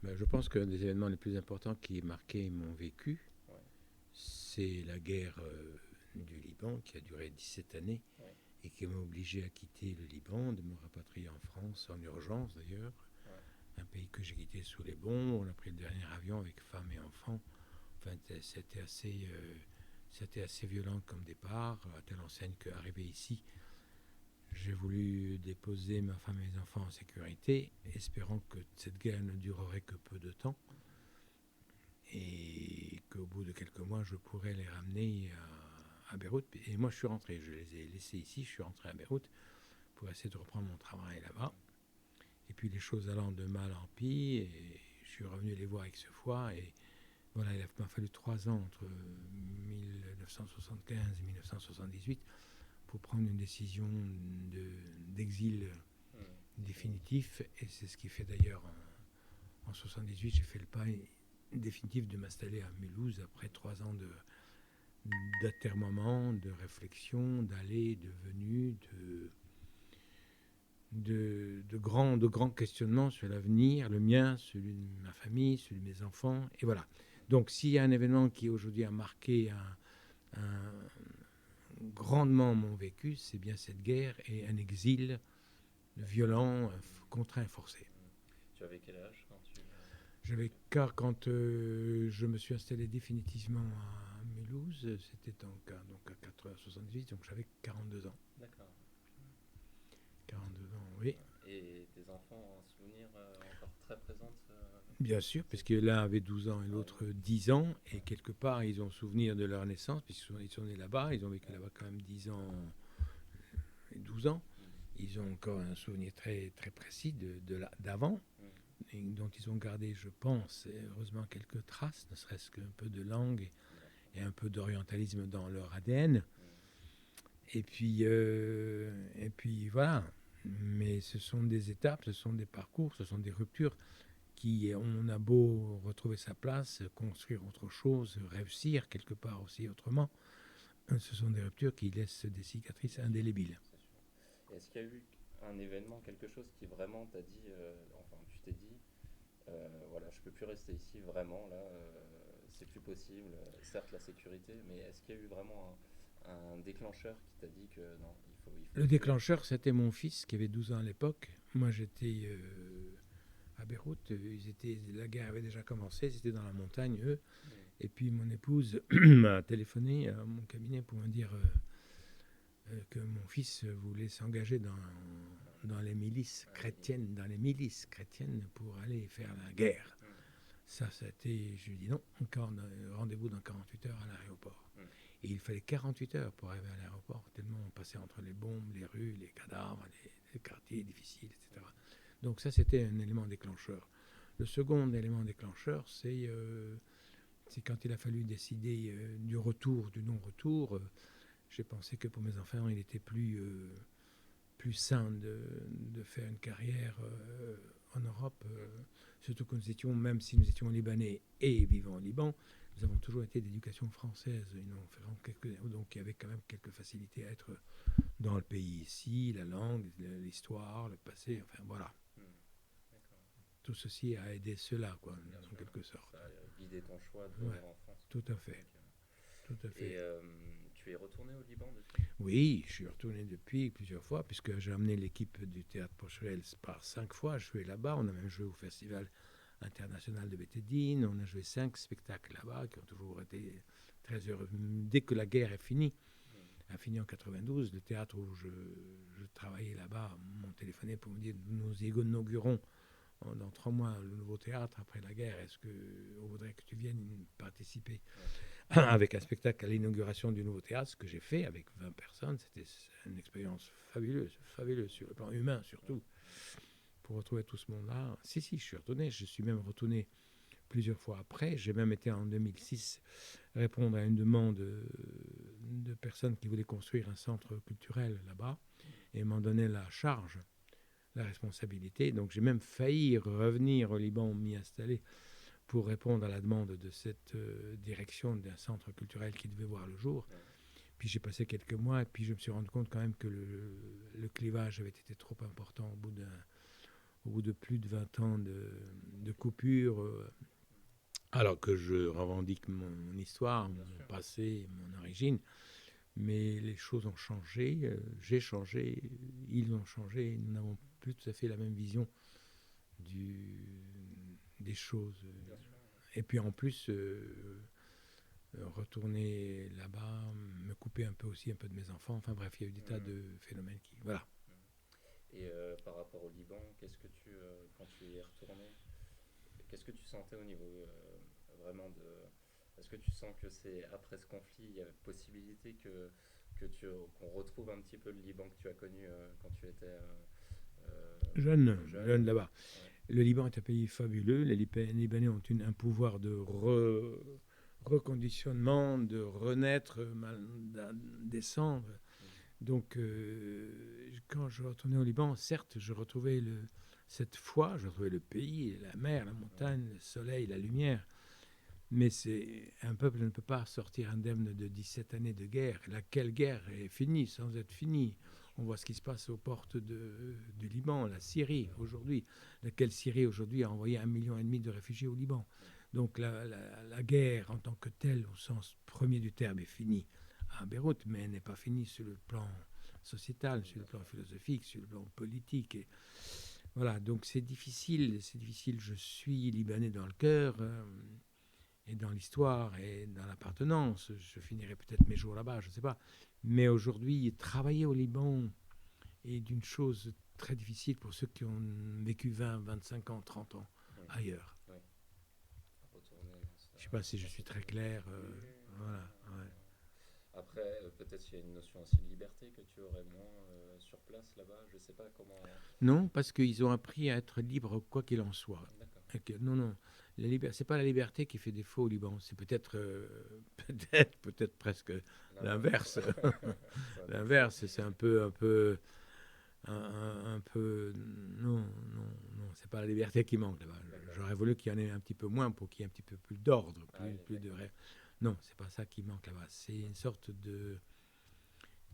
Ben, je pense qu'un des événements les plus importants qui a marqué mon vécu, Ouais, c'est la guerre du Liban qui a duré 17 années ouais, et qui m'a obligé à quitter le Liban, de me rapatrier en France, en urgence d'ailleurs. ouais. Un pays que j'ai quitté sous les bombes. On a pris le dernier avion avec femme et enfants. Enfin, c'était assez violent comme départ, à telle enseigne qu'arrivé ici, j'ai voulu déposer ma femme et mes enfants en sécurité, espérant que cette guerre ne durerait que peu de temps et qu'au bout de quelques mois, je pourrais les ramener à Beyrouth. Et moi, je suis rentré. Je les ai laissés ici. Je suis rentré à Beyrouth pour essayer de reprendre mon travail là-bas. Et puis les choses allant de mal en pis, et je suis revenu les voir avec ce fois. Et voilà, il m'a fallu 3 ans entre 1975 et 1978 pour prendre une décision d'exil Hmm, définitif. définitif. Et c'est ce qui fait d'ailleurs en 78, j'ai fait le pas définitif de m'installer à Mulhouse après 3 ans d'atermoiement, de réflexion, d'aller, de venue, de grands questionnements sur l'avenir, le mien, celui de ma famille, celui de mes enfants. Et voilà. Donc s'il y a un événement qui aujourd'hui a marqué grandement mon vécu, c'est bien cette guerre et un exil violent, contraint et forcé. Hmm. Tu avais quel âge quand tu... J'avais car quand je me suis installé définitivement à Mulhouse, c'était donc à 478, donc j'avais 42 ans. D'accord. 42 ans, oui. Et tes enfants ont un souvenir encore très présent Bien sûr, cette... parce que l'un avait 12 ans et Ah oui. l'autre 10 ans, et Ouais, quelque part, ils ont souvenir de leur naissance, puisqu'ils sont nés là-bas, ils ont vécu ouais. là-bas quand même 10 ans et 12 ans. Hmm, Ils ont encore un souvenir très, très précis d'avant, hmm, dont ils ont gardé, je pense, heureusement quelques traces, ne serait-ce qu'un peu de langue bien sûr. et un peu d'orientalisme dans leur ADN. Hmm, Et puis voilà. Mais ce sont des étapes, ce sont des parcours, ce sont des ruptures qui, on a beau retrouver sa place, construire autre chose, réussir quelque part aussi autrement, ce sont des ruptures qui laissent des cicatrices bien sûr, indélébiles. c'est sûr. Et est-ce qu'il y a eu un événement, quelque chose qui vraiment t'a dit, enfin tu t'es dit, voilà, je peux plus rester ici, vraiment, là, c'est plus possible, certes la sécurité, mais est-ce qu'il y a eu vraiment un déclencheur qui t'a dit que non, il faut Le quitter? déclencheur, c'était mon fils qui avait 12 ans à l'époque. Moi, j'étais à Beyrouth. La guerre avait déjà commencé. C'était dans la montagne, eux. Hmm, Et puis, mon épouse m'a téléphoné à mon cabinet pour me dire que mon fils voulait s'engager dans les milices ah oui, chrétiennes, pour aller faire la guerre. hmm, Ça a été, je lui ai dit non, rendez-vous dans 48 heures à l'aéroport. hmm, Et il fallait 48 heures pour arriver à l'aéroport, tellement on passait entre les bombes, les rues, les cadavres, les quartiers difficiles, hmm, etc. Donc ça, c'était un élément déclencheur. Le second élément déclencheur, c'est quand il a fallu décider du retour, du non-retour. J'ai pensé que pour mes enfants, il était plus sain de faire une carrière en Europe, surtout que nous étions, même si nous étions libanais et vivant au Liban, nous avons toujours été d'éducation française. Donc il y avait quand même quelques facilités à être dans le pays ici, la langue, l'histoire, le passé, enfin voilà. hmm. D'accord. Tout ceci a aidé cela, quoi, Bien en sûr, quelque sorte. ça a guidé ton choix de Ouais, revenir en France, quoi. tout à fait, Donc, tout à et fait. tu es retourné au Liban depuis? Oui, je suis retourné depuis plusieurs fois, puisque j'ai amené l'équipe du théâtre Pocherel par 5 fois. Je jouais là-bas. On a même joué au Festival international de Bétédine. On a joué 5 spectacles là-bas qui ont toujours été très heureux. Dès que la guerre est finie, Hmm, a fini en 92, le théâtre où je travaillais là-bas m'ont téléphoné pour me dire nous inaugurons dans 3 mois le nouveau théâtre après la guerre. Est-ce qu'on voudrait que tu viennes participer ouais, avec un spectacle à l'inauguration du nouveau théâtre, ce que j'ai fait avec 20 personnes. C'était une expérience fabuleuse sur le plan humain ouais, surtout, pour retrouver tout ce monde-là. Si, je suis retourné. Je suis même retourné plusieurs fois après. J'ai même été en 2006 répondre à une demande de personnes qui voulaient construire un centre culturel là-bas et m'en donner la charge, la responsabilité. Donc j'ai même failli revenir au Liban, m'y installer pour répondre à la demande de cette direction d'un centre culturel qui devait voir le jour. ouais, Puis j'ai passé quelques mois et puis je me suis rendu compte quand même que le clivage avait été trop important au bout de plus de 20 ans de coupure, alors que je revendique mon histoire, Bien mon sûr. passé, mon origine. Mais les choses ont changé, j'ai changé, ils ont changé, nous n'avons plus tout à fait la même vision du, des choses. Bien sûr. Et puis en plus, retourner là-bas, me couper un peu aussi un peu de mes enfants. Enfin bref, il y a eu des tas Mhm. de phénomènes qui... Voilà. Et par rapport au Liban, qu'est-ce que tu, quand tu y es retourné, qu'est-ce que tu sentais au niveau vraiment de... Est-ce que tu sens que c'est après ce conflit, il y a possibilité qu'on retrouve un petit peu le Liban que tu as connu quand tu étais Jeune jeune? là-bas. Ouais. Le Liban est un pays fabuleux. Les Libanais ont un pouvoir de reconditionnement, de renaître, descendre. Mhm. Donc, quand je retournais au Liban, certes, je retrouvais cette foi, je retrouvais le pays, la mer, la Ouais. montagne, le soleil, la lumière. Mais c'est un peuple ne peut pas sortir indemne de 17 années de guerre. Laquelle guerre est finie sans être finie. Bien sûr. On voit ce qui se passe aux portes du Liban, la Syrie aujourd'hui. Laquelle Syrie aujourd'hui a envoyé 1,5 million de réfugiés au Liban. Ouais. Donc la guerre en tant que telle, au sens premier du terme, est finie à Beyrouth, mais elle n'est pas finie sur le plan sociétal, sur Bien le plan sûr. philosophique, sur le plan politique. Et voilà, donc c'est difficile, c'est difficile. Je suis libanais dans le cœur. Et dans l'histoire et dans l'appartenance. Je finirai peut-être mes jours là-bas, je ne sais pas. Mais aujourd'hui, travailler au Liban est d'une chose très difficile pour ceux qui ont vécu 20, 25 ans, 30 ans Mhm. ailleurs. Ouais. Retourner dans, Je ne sais pas si je dans suis cette très vie. clair. Oui, oui, oui, non, Voilà. non, Ouais. non. Après, peut-être qu'il y a une notion aussi de liberté que tu aurais moins sur place là-bas. Je sais pas comment. Non, parce qu'ils ont appris à être libres quoi qu'il en soit. D'accord. Non, non. C'est pas la liberté qui fait défaut au Liban. C'est peut-être, peut-être presque L'inverse. l'inverse. C'est un excès. L'inverse, c'est un peu. Non, non, non, c'est pas la liberté qui manque là-bas. D'accord. J'aurais voulu qu'il y en ait un petit peu moins pour qu'il y ait un petit peu plus d'ordre, Ah oui, plus de d'accord. rêve. Non, c'est pas ça qui manque là-bas. C'est une sorte de.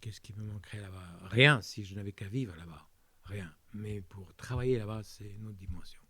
Qu'est-ce qui me manquerait là-bas? Rien si je n'avais qu'à vivre là-bas. Rien. Mais pour travailler là-bas, c'est une autre dimension.